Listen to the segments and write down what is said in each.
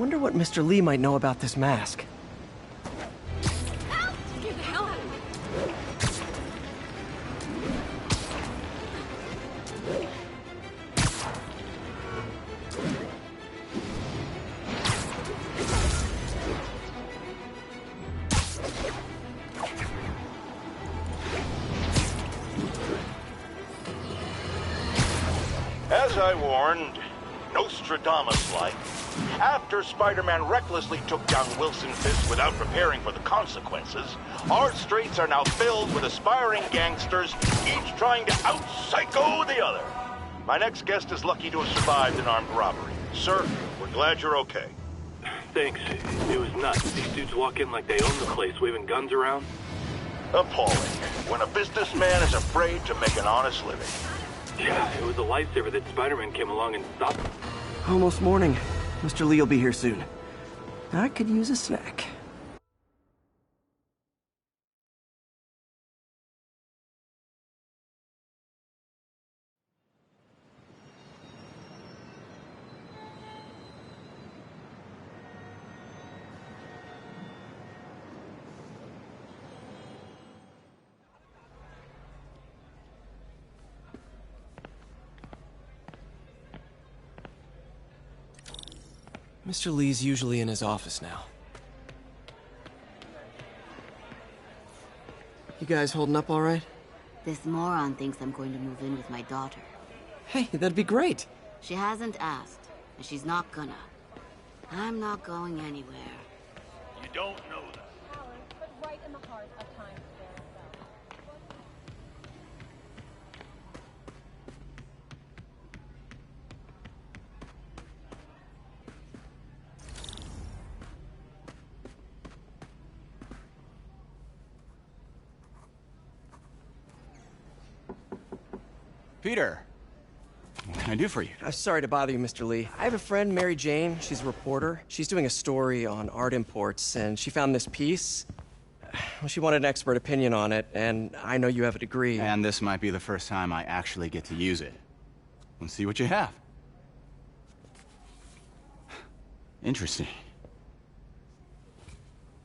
wonder what Mr. Lee might know about this mask. Get the hell out of here! As I warned, Nostradamus-like, after Spider-Man recklessly took down Wilson Fisk without preparing for the consequences, our streets are now filled with aspiring gangsters, each trying to out-psycho the other. My next guest is lucky to have survived an armed robbery. Sir, we're glad you're okay. Thanks. It was nuts. These dudes walk in like they own the place, waving guns around. Appalling. When a businessman is afraid to make an honest living. Yeah, it was a lifesaver that Spider-Man came along and stopped him. Almost morning. Mr. Lee will be here soon. I could use a snack. Mr. Lee's usually in his office now. You guys holding up all right? This moron thinks I'm going to move in with my daughter. Hey, that'd be great. She hasn't asked, and she's not gonna. I'm not going anywhere. You don't know that. But right in the heart of Times Square itself. Peter, what can I do for you? Sorry to bother you, Mr. Lee. I have a friend, Mary Jane. She's a reporter. She's doing a story on art imports, and she found this piece. Well, she wanted an expert opinion on it, and I know you have a degree. And this might be the first time I actually get to use it. Let's see what you have. Interesting.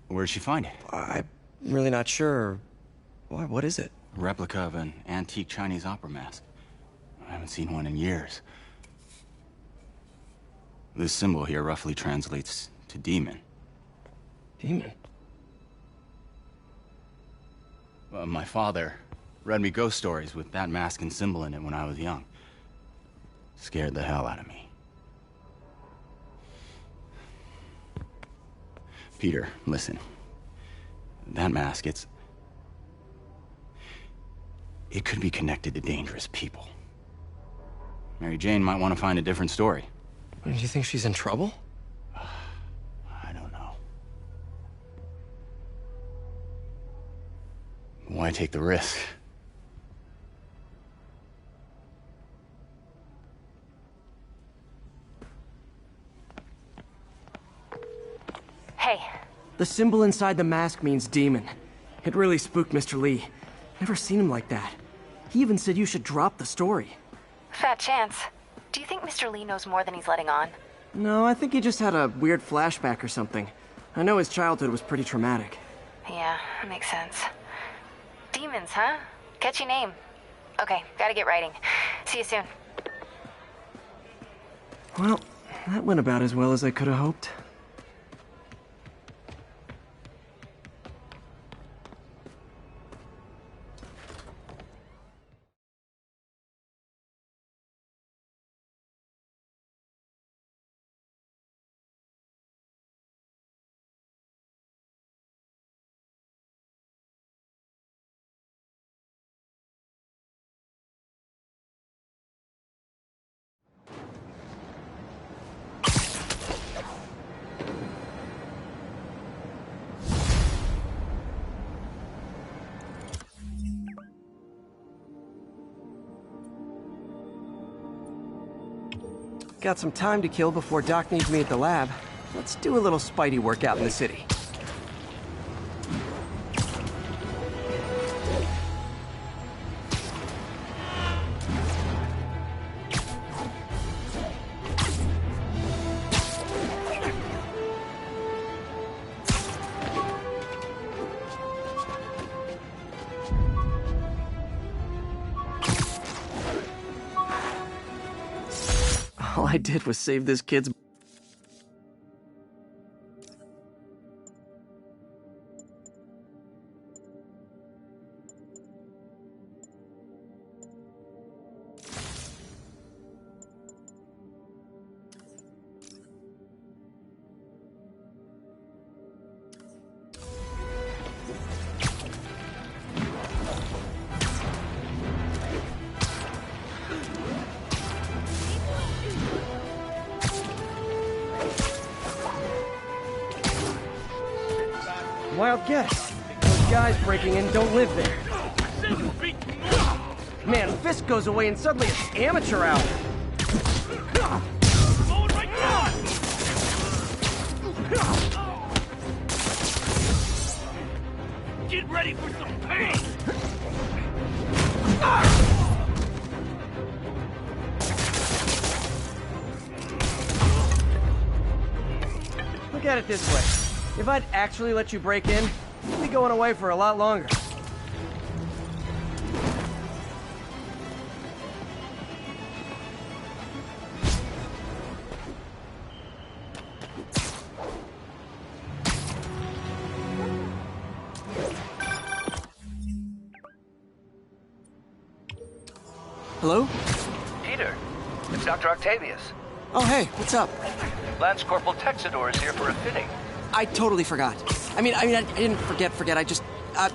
Where did she find it? I'm really not sure. Why, what is it? A replica of an antique Chinese opera mask. I haven't seen one in years. This symbol here roughly translates to demon. Demon? My father read me ghost stories with that mask and symbol in it when I was young. Scared the hell out of me. Peter, listen. That mask, it could be connected to dangerous people. Mary Jane might want to find a different story. Do you think she's in trouble? I don't know. Why take the risk? Hey. The symbol inside the mask means demon. It really spooked Mr. Lee. Never seen him like that. He even said you should drop the story. Fat chance. Do you think Mr. Lee knows more than he's letting on? No, I think he just had a weird flashback or something. I know his childhood was pretty traumatic. Yeah, that makes sense. Demons, huh? Catchy name. Okay, gotta get writing. See you soon. Well, that went about as well as I could have hoped. Got some time to kill before Doc needs me at the lab. Let's do a little Spidey workout in the city. All I did was save this kid's... Wild guess. Those guys breaking in don't live there. Man, Fisk goes away and suddenly it's amateur hour. Get ready for some pain! Look at it this way. If I'd actually let you break in, you'd be going away for a lot longer. Hello? Peter, it's Dr. Octavius. Oh, hey, what's up? Lance Corporal Texador is here for a fitting. I totally forgot. I didn't forget.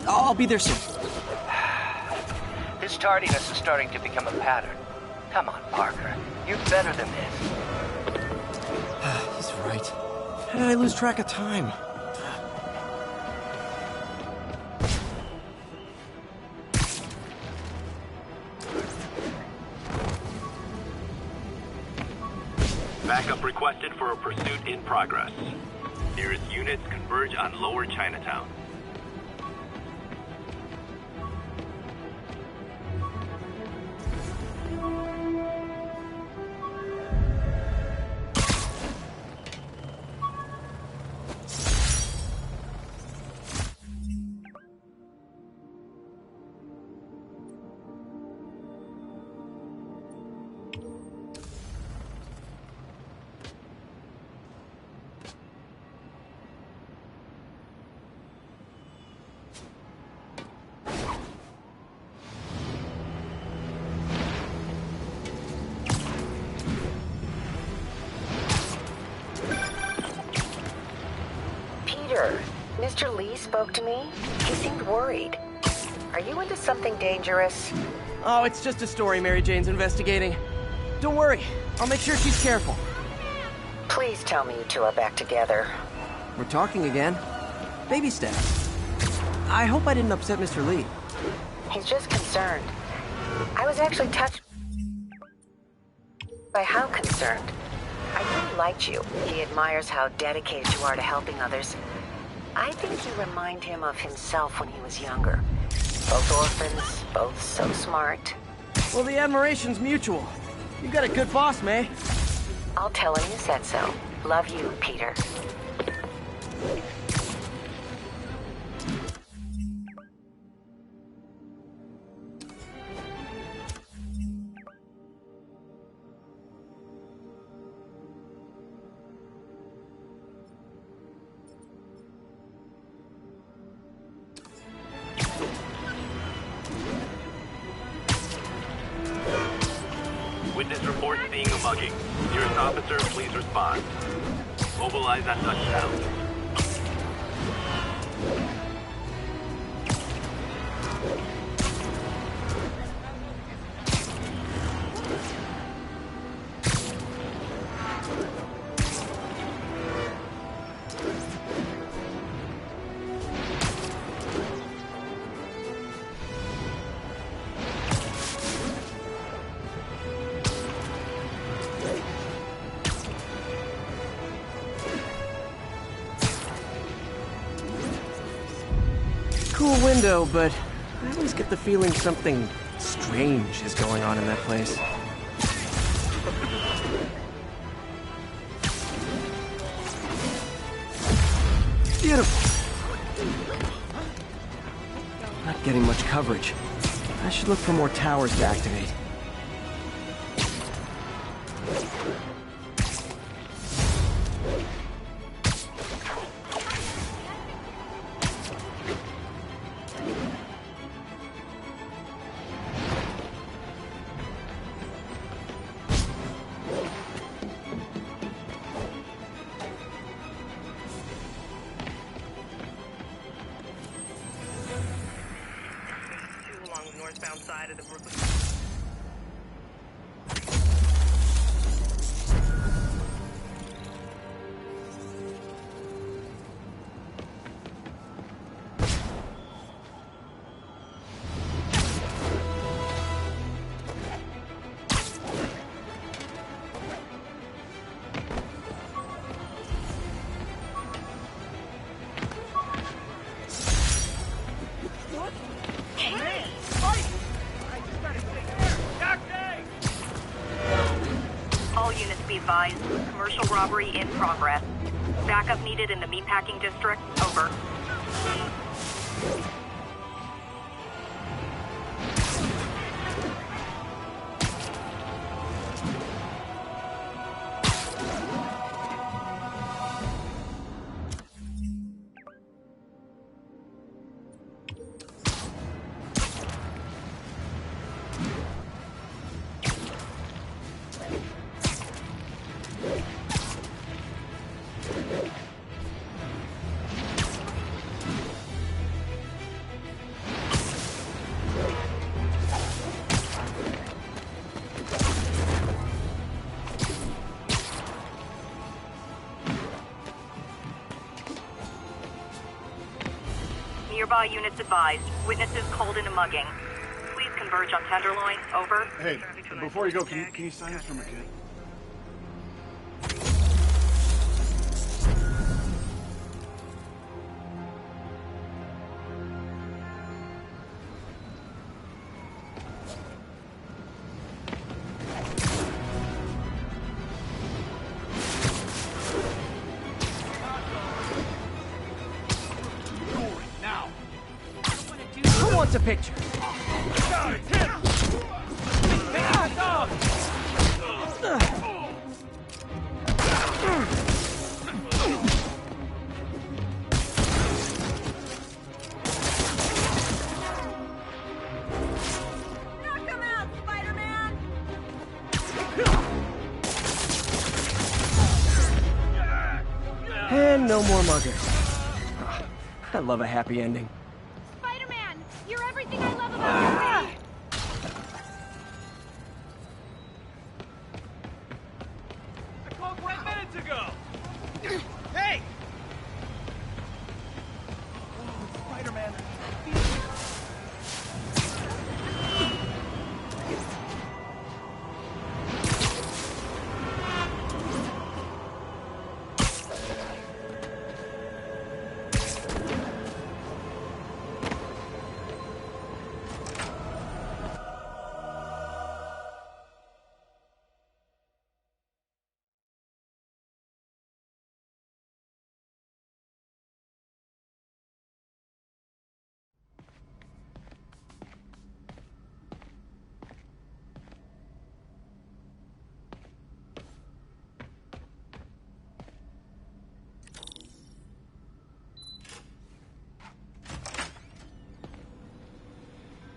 I'll be there soon. His tardiness is starting to become a pattern. Come on, Parker. You're better than this. He's right. How did I lose track of time? Backup requested for a pursuit in progress. Nearest units converge on Lower Chinatown. Mr. Lee spoke to me. He seemed worried. Are you into something dangerous? Oh, it's just a story Mary Jane's investigating. Don't worry, I'll make sure she's careful. Please tell me you two are back together. We're talking again. Baby steps. I hope I didn't upset Mr. Lee. He's just concerned. I was actually touched by how concerned. I really liked you. He admires how dedicated you are to helping others. I think you remind him of himself when he was younger. Both orphans, both so smart. Well, the admiration's mutual. You got a good boss, May. I'll tell him you said so. Love you, Peter. Witness reports seeing a mugging. Nearest officer, please respond. Mobilize at touchdown. Cool window, but I always get the feeling something strange is going on in that place. Beautiful. Not getting much coverage. I should look for more towers to activate. side of the Brooklyn... All units be advised. Commercial robbery in progress. Backup needed in the meatpacking district. Over. Nearby units advised. Witnesses called in a mugging. Please converge on Tenderloin. Over. Hey, before you go, can you sign this for my kid? Who wants a picture? Knock him out, Spider-Man! And no more muggers. I love a happy ending. Spider-Man! You're everything I love about you! I called 10 minutes ago! Hey! Spider-Man.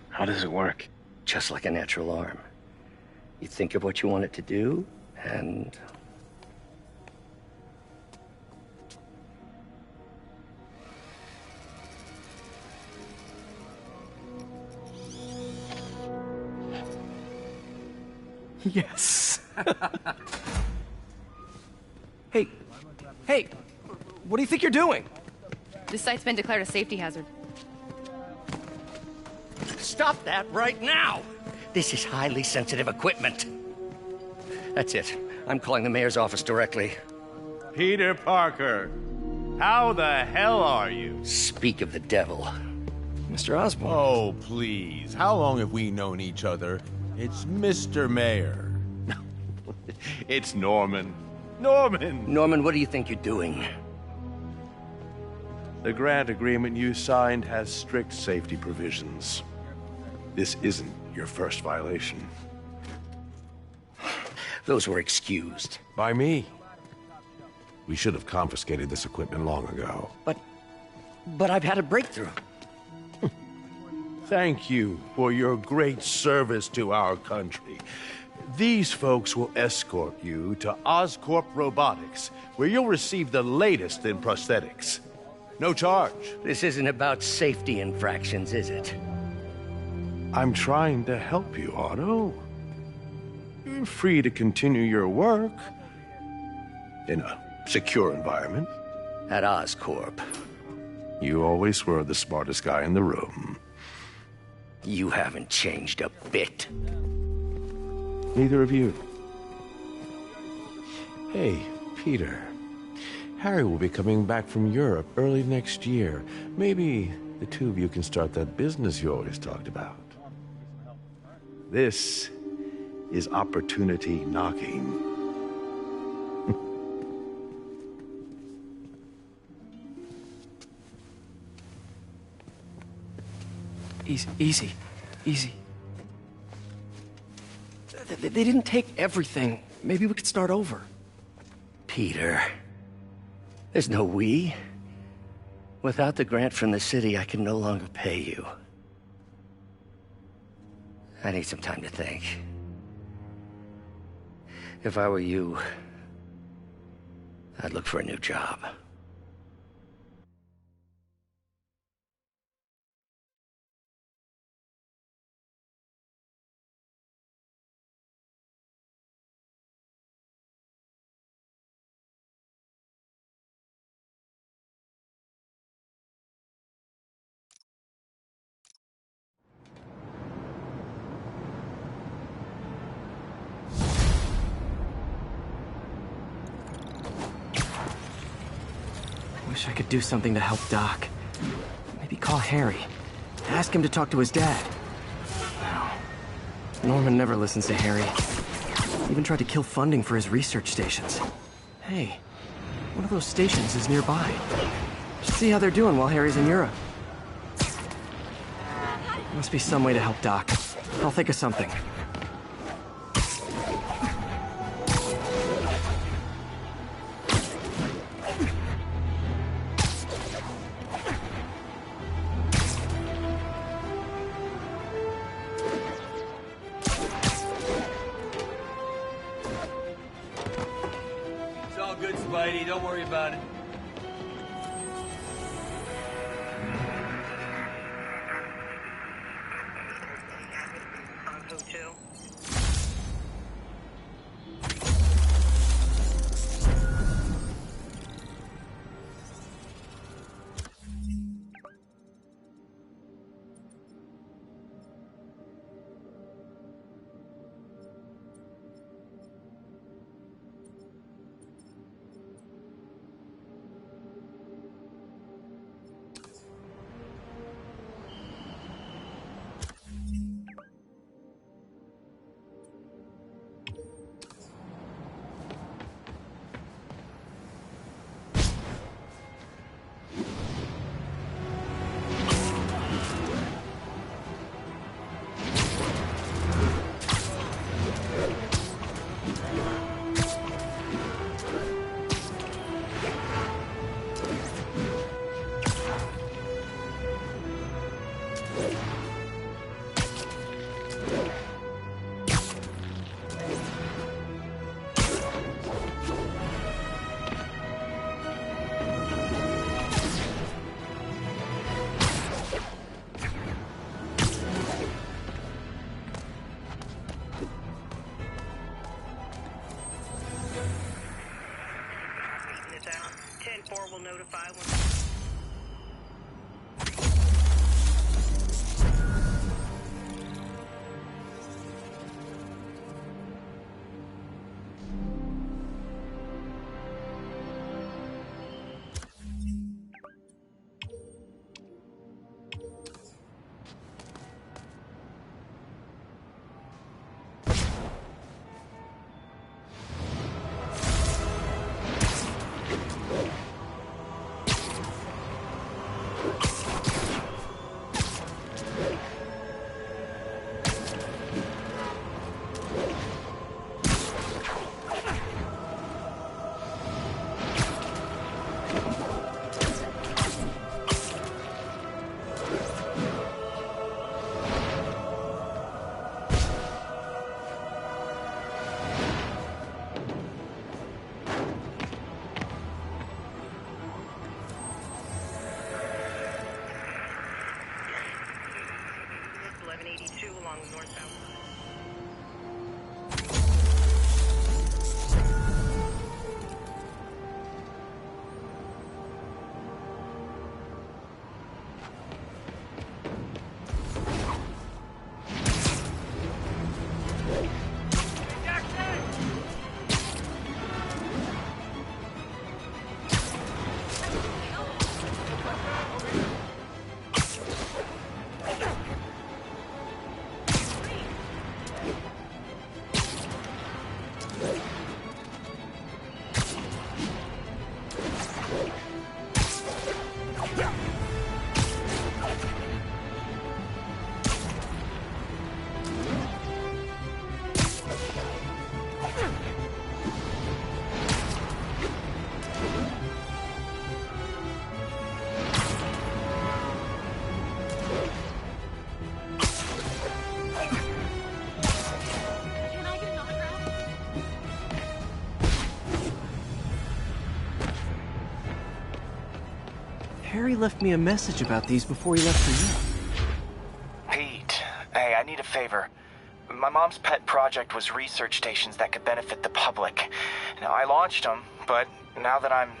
How does it work? Just like a natural arm. You think of what you want it to do, and... Yes. Hey, what do you think you're doing? This site's been declared a safety hazard. Stop that right now! This is highly sensitive equipment. That's it. I'm calling the mayor's office directly. Peter Parker, how the hell are you? Speak of the devil. Mr. Osborn. Oh, please. How long have we known each other? It's Mr. Mayor. It's Norman. Norman, what do you think you're doing? The grant agreement you signed has strict safety provisions. This isn't your first violation. Those were excused. By me. We should have confiscated this equipment long ago. But I've had a breakthrough. Thank you for your great service to our country. These folks will escort you to Oscorp Robotics, where you'll receive the latest in prosthetics. No charge. This isn't about safety infractions, is it? I'm trying to help you, Otto. You're free to continue your work in a secure environment. At Oscorp. You always were the smartest guy in the room. You haven't changed a bit. Neither of you. Hey, Peter. Harry will be coming back from Europe early next year. Maybe the two of you can start that business you always talked about. This is opportunity knocking. Easy. They didn't take everything. Maybe we could start over. Peter, there's no we. Without the grant from the city, I can no longer pay you. I need some time to think. If I were you, I'd look for a new job. Wish I could do something to help Doc. Maybe call Harry. Ask him to talk to his dad. No. Norman never listens to Harry. Even tried to kill funding for his research stations. Hey, one of those stations is nearby. Should see how they're doing while Harry's in Europe. Must be some way to help Doc. I'll think of something. Don't worry about it. Will notify when... Harry left me a message about these before he left for you. Pete, hey, I need a favor. My mom's pet project was research stations that could benefit the public. Now, I launched them, but now that I'm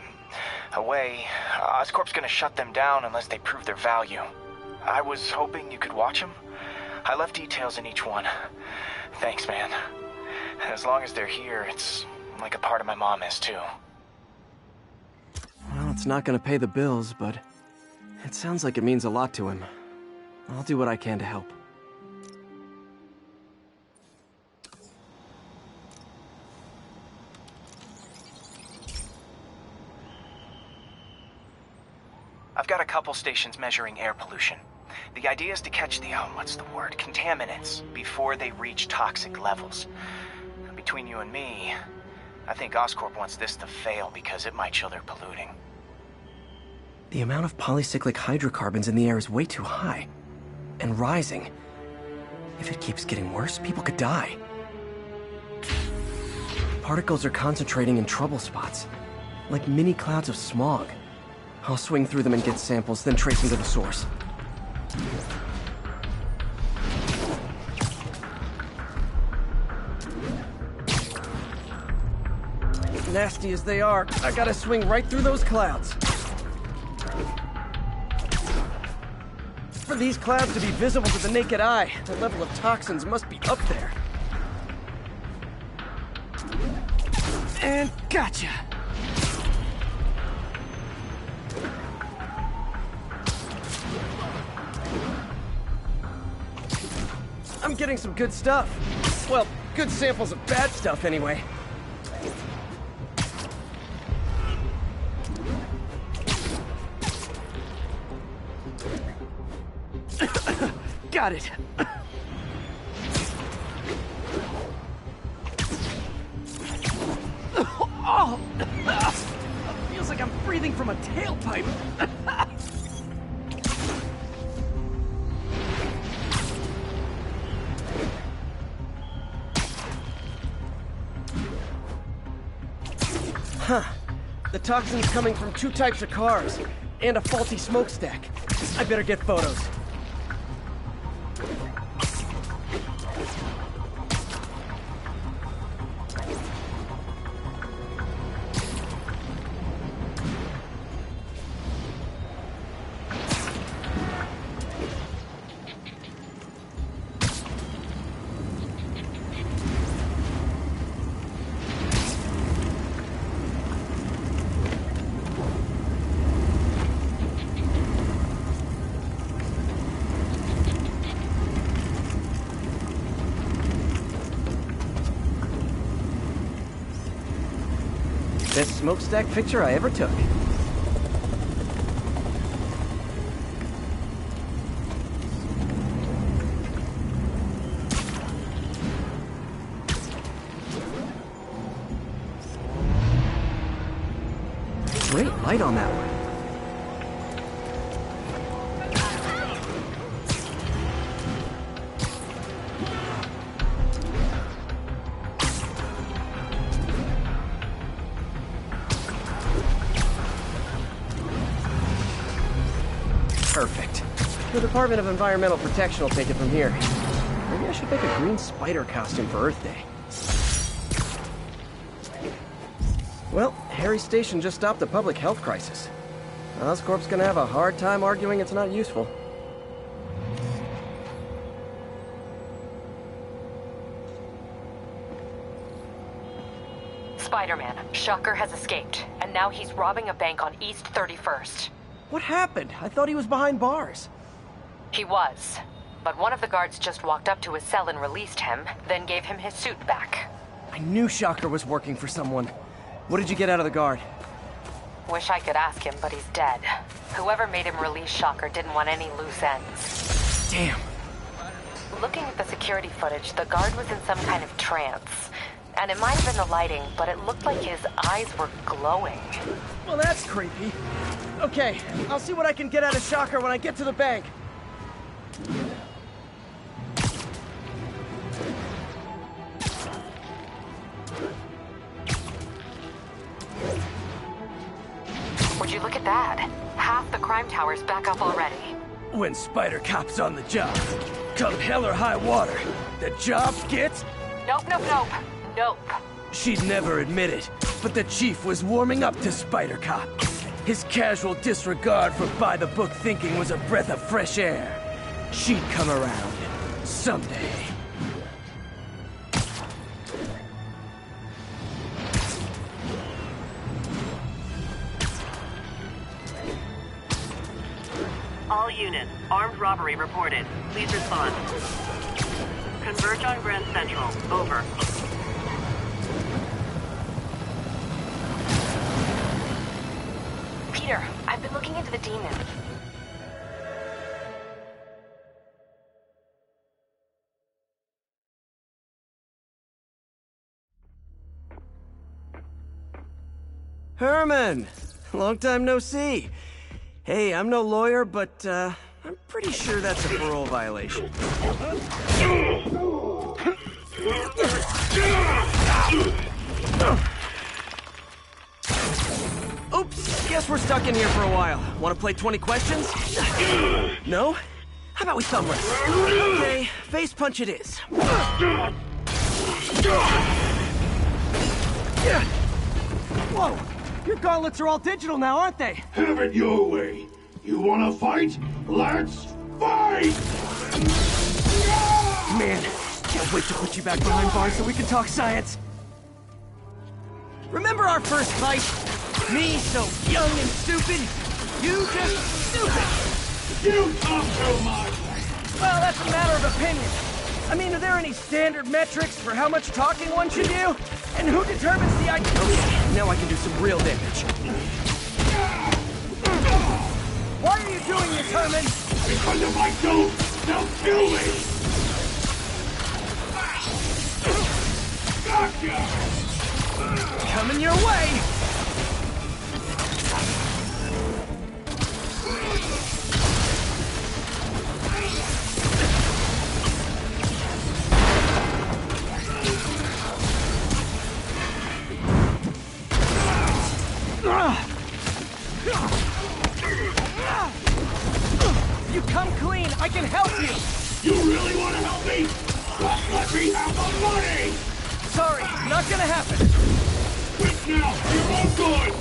away, Oscorp's gonna shut them down unless they prove their value. I was hoping you could watch them. I left details in each one. Thanks, man. As long as they're here, it's like a part of my mom is, too. Well, it's not gonna pay the bills, but it sounds like it means a lot to him. I'll do what I can to help. I've got a couple stations measuring air pollution. The idea is to catch the, contaminants before they reach toxic levels. Between you and me, I think Oscorp wants this to fail because it might show they're polluting. The amount of polycyclic hydrocarbons in the air is way too high. And rising. If it keeps getting worse, people could die. Particles are concentrating in trouble spots, like mini clouds of smog. I'll swing through them and get samples, then trace them to the source. Nasty as they are, I gotta swing right through those clouds. For these clouds to be visible to the naked eye, the level of toxins must be up there. And gotcha! I'm getting some good stuff. Well, good samples of bad stuff, anyway. Got it. Oh! Feels like I'm breathing from a tailpipe. Huh. The toxin's coming from 2 types of cars, and a faulty smokestack. I better get photos. Best smokestack picture I ever took. Great light on that one. Perfect. The Department of Environmental Protection will take it from here. Maybe I should make a green spider costume for Earth Day. Well, Harry's station just stopped a public health crisis. Oscorp's gonna have a hard time arguing it's not useful. Spider-Man, Shocker has escaped, and now he's robbing a bank on East 31st. What happened? I thought he was behind bars. He was, but one of the guards just walked up to his cell and released him, then gave him his suit back. I knew Shocker was working for someone. What did you get out of the guard? Wish I could ask him, but he's dead. Whoever made him release Shocker didn't want any loose ends. Damn. Looking at the security footage, the guard was in some kind of trance. And it might have been the lighting, but it looked like his eyes were glowing. Well, that's creepy. Okay, I'll see what I can get out of Shocker when I get to the bank. Would you look at that? half the crime towers back up already. When Spider Cop's on the job, come hell or high water, the job gets... Nope. She'd never admit it, but the Chief was warming up to Spider Cop. His casual disregard for by-the-book thinking was a breath of fresh air. She'd come around someday. All units, armed robbery reported. Please respond. Converge on Grand Central. Over. Peter, I've been looking into the demon. Herman! Long time no see. Hey, I'm no lawyer, but, I'm pretty sure that's a parole violation. Oops, guess we're stuck in here for a while. Want to play 20 questions? No? How about we thumb wrestle? Okay, face punch it is. Whoa! Your gauntlets are all digital now, aren't they? Have it your way. You wanna fight? Let's fight! Man, can't wait to put you back behind bars so we can talk science. Remember our first fight? Me so young and stupid, you just stupid. You talk too much. Well, that's a matter of opinion. I mean, are there any standard metrics for how much talking one should do? And who determines the idea? Okay, now I can do some real damage. Why are you doing this, Herman? Because if I don't, they'll kill me! Gotcha! Coming your way! You come clean, I can help you! You really want to help me? Just let me have the money! Sorry, not gonna happen! Quit now! You're all good!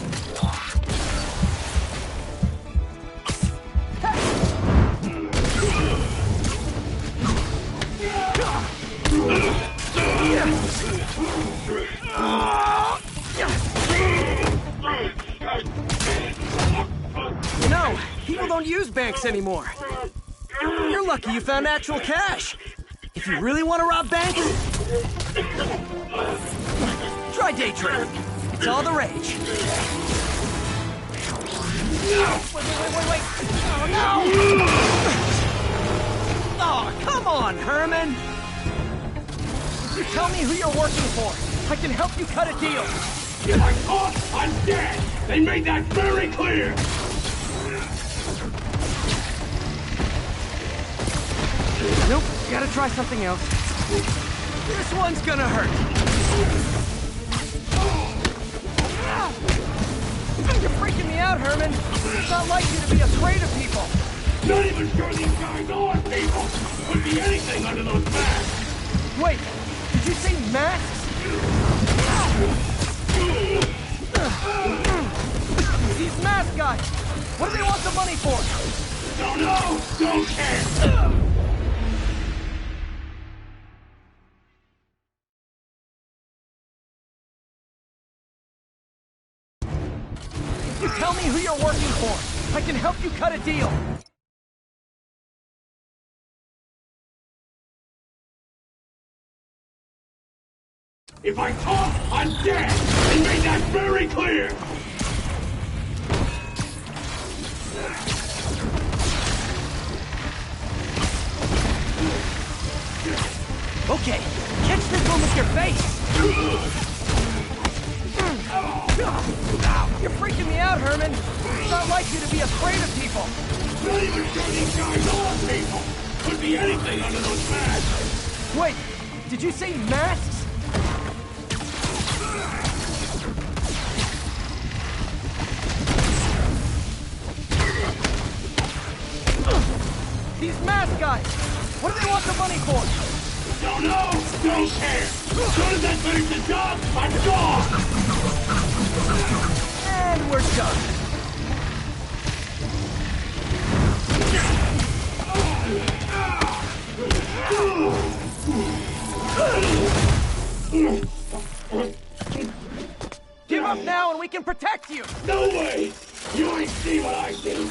No, people don't use banks anymore. You're lucky you found actual cash. If you really want to rob banks, try day trading. It's all the rage. Wait. Oh, no! Oh, come on, Herman! You tell me who you're working for. I can help you cut a deal. If I'm caught, I'm dead! They made that very clear! Nope, gotta try something else. This one's gonna hurt. You're freaking me out, Herman. It's not like you to be afraid of people. Not even sure these guys are people. Could be anything under those masks. Wait, did you say masks? These mask guys, what do they want the money for? Don't know, don't care. You tell me who you're working for. I can help you cut a deal. If I talk, I'm dead! They made that very clear! Okay, catch this one with your face! You're freaking me out, Herman! It's not like you to be afraid of people! Not even sure these guys are people! Could be anything under those masks! Wait, did you say masks? These mask guys! What do they want the money for? Don't know! Don't care! As soon as I finish the job, I'm gone! And we're done. Give up now and we can protect you! No way! You ain't see what I see!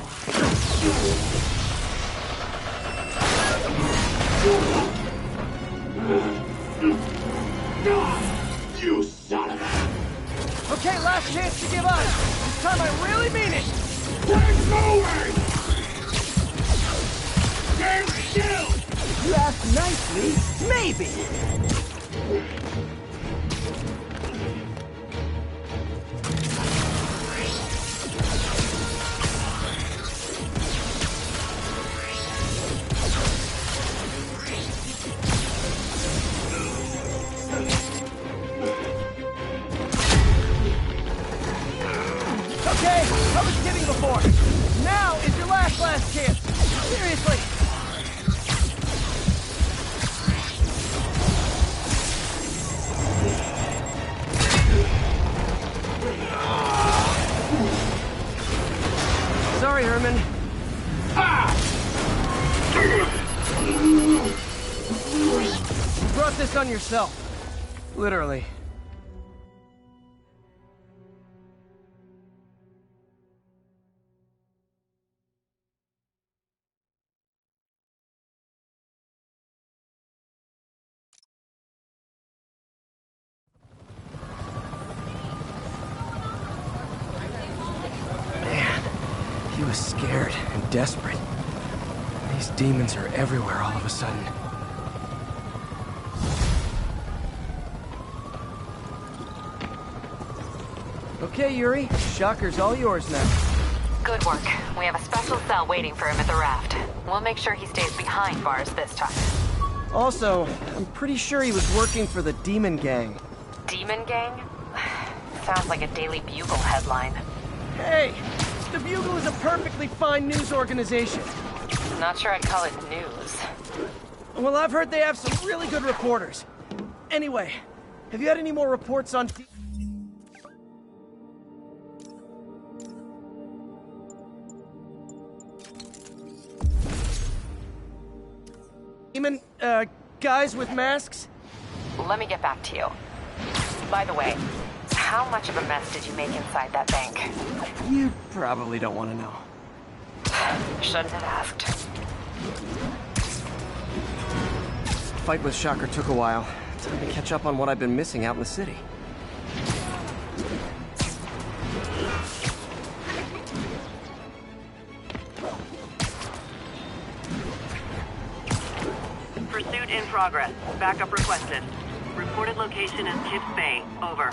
You son of a... Okay, last chance to give up. This time I really mean it! We're moving! Stand still! You asked nicely, maybe! Okay, I was kidding before. Now is your last chance. Seriously. Sorry, Herman. You brought this on yourself. Literally. He was scared and desperate. These demons are everywhere all of a sudden. Okay, Yuri. Shocker's all yours now. Good work. We have a special cell waiting for him at the raft. We'll make sure he stays behind bars this time. Also, I'm pretty sure he was working for the Demon Gang. Demon Gang? Sounds like a Daily Bugle headline. Hey! The Bugle is a perfectly fine news organization. Not sure I'd call it news. Well, I've heard they have some really good reporters. Anyway, have you had any more reports on... Demon, guys with masks? Let me get back to you. By the way, how much of a mess did you make inside that bank? You probably don't want to know. Shouldn't have asked. Fight with Shocker took a while. Time to catch up on what I've been missing out in the city. Pursuit in progress. Backup requested. Reported location is Kips Bay. Over.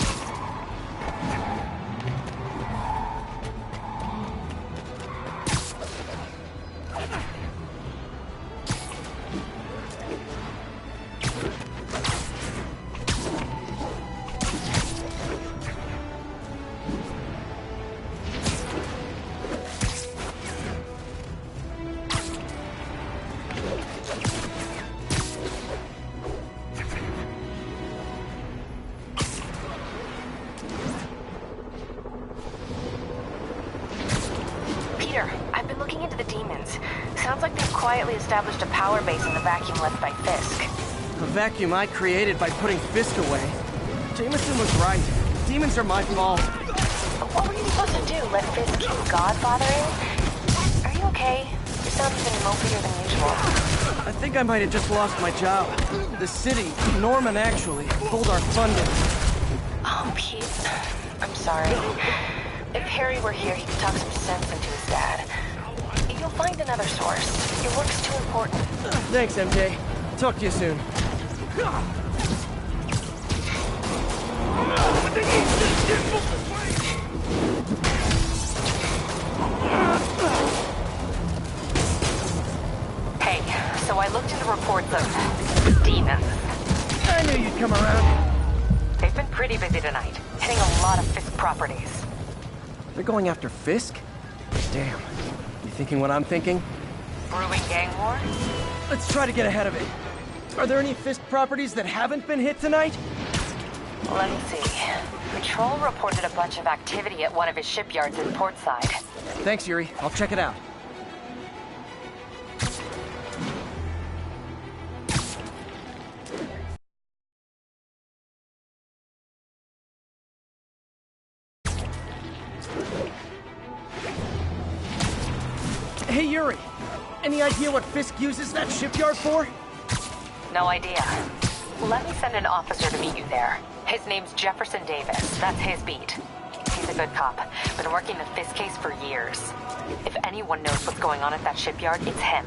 I've been looking into the demons. Sounds like they've quietly established a power base in the vacuum left by Fisk. A vacuum I created by putting Fisk away. Jameson was right. Demons are my fault. What were you supposed to do? Let Fisk keep Godfathering? Are you okay? You sound even mopier than usual. I think I might have just lost my job. The city, Norman actually, pulled our funding. Oh, Pete. I'm sorry. If Harry were here, he could talk some sense into his dad. You'll find another source. Your work's too important. Thanks, MJ. Talk to you soon. Hey, so I looked into reports of demons. I knew you'd come around. They've been pretty busy tonight, hitting a lot of Fisk properties. They're going after Fisk? Damn. You thinking what I'm thinking? brewing gang war? Let's try to get ahead of it. Are there any Fisk properties that haven't been hit tonight? Let me see. Patrol reported a bunch of activity at one of his shipyards in Portside. Thanks, Yuri. I'll check it out. Hey, Yuri. Any idea what Fisk uses that shipyard for? No idea. Let me send an officer to meet you there. His name's Jefferson Davis. That's his beat. He's a good cop. Been working the Fisk case for years. If anyone knows what's going on at that shipyard, it's him.